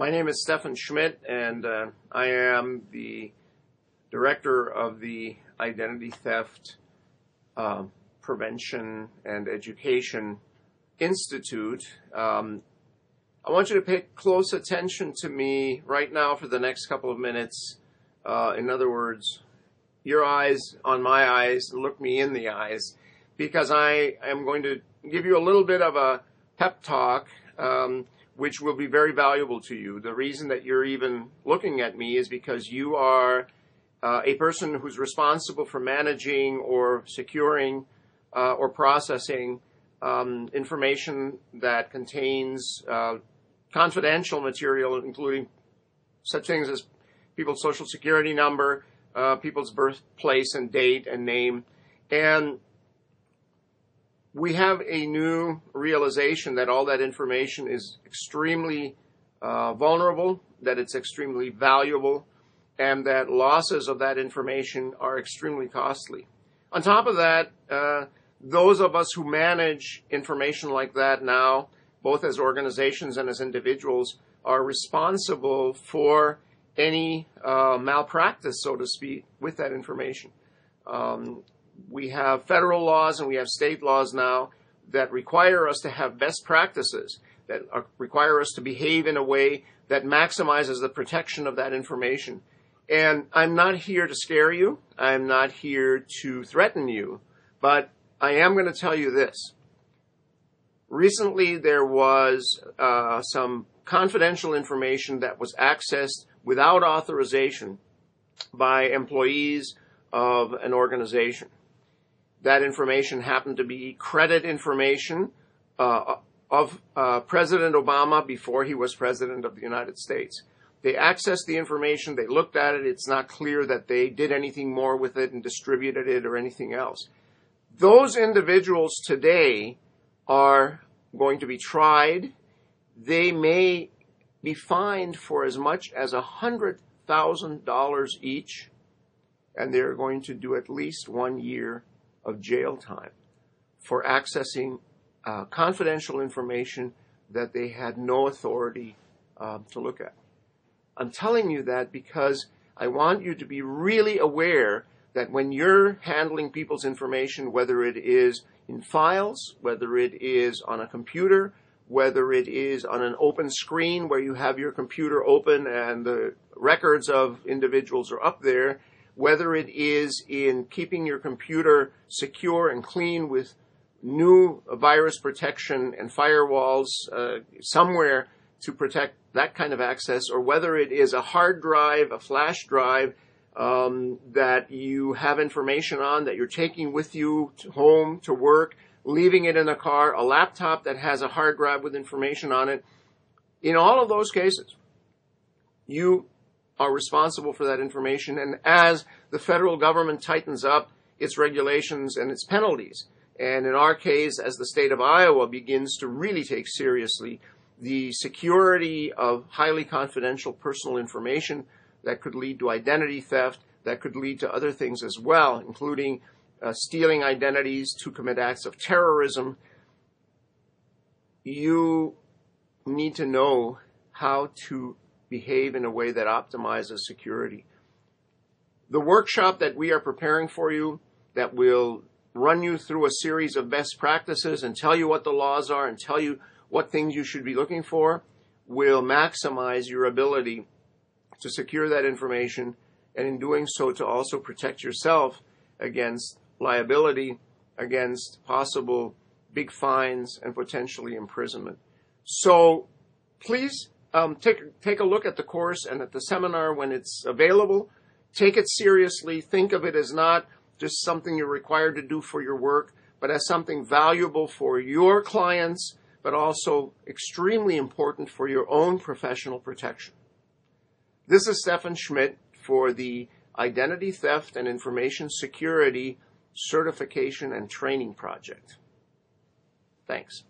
My name is Stefan Schmidt, and I am the director of the Identity Theft Prevention and Education Institute. I want you to pay close attention to me right now for the next couple of minutes. In other words, your eyes on my eyes, look me in the eyes, because I am going to give you a little bit of a pep talk, which will be very valuable to you. The reason that you're even looking at me is because you are a person who's responsible for managing or securing or processing information that contains confidential material, including such things as people's social security number, people's birthplace and date and name. And we have a new realization that all that information is extremely vulnerable, that it's extremely valuable, and that losses of that information are extremely costly. On top of that, those of us who manage information like that now, both as organizations and as individuals, are responsible for any malpractice, so to speak, with that information. We have federal laws and we have state laws now that require us to have best practices, that require us to behave in a way that maximizes the protection of that information. And I'm not here to scare you. I'm not here to threaten you. But I am going to tell you this. Recently, there was some confidential information that was accessed without authorization by employees of an organization. That information happened to be credit information of President Obama before he was President of the United States. They accessed the information, they looked at it, it's not clear that they did anything more with it and distributed it or anything else. Those individuals today are going to be tried. They may be fined for as much as $100,000 each, and they're going to do at least 1 year of jail time for accessing confidential information that they had no authority to look at. I'm telling you that because I want you to be really aware that when you're handling people's information, whether it is in files, whether it is on a computer, whether it is on an open screen where you have your computer open and the records of individuals are up there, whether it is in keeping your computer secure and clean with new virus protection and firewalls somewhere to protect that kind of access, or whether it is a hard drive, a flash drive that you have information on that you're taking with you to home, to work, leaving it in a car, a laptop that has a hard drive with information on it. In all of those cases, you are responsible for that information. And as the federal government tightens up its regulations and its penalties, and in our case, as the state of Iowa begins to really take seriously the security of highly confidential personal information that could lead to identity theft, that could lead to other things as well, including stealing identities to commit acts of terrorism, you need to know how to behave in a way that optimizes security. The workshop that we are preparing for you, that will run you through a series of best practices and tell you what the laws are and tell you what things you should be looking for, will maximize your ability to secure that information, and in doing so to also protect yourself against liability, against possible big fines and potentially imprisonment. So please take a look at the course and at the seminar when it's available. Take it seriously. Think of it as not just something you're required to do for your work, but as something valuable for your clients, but also extremely important for your own professional protection. This is Stefan Schmidt for the Identity Theft and Information Security Certification and Training Project. Thanks.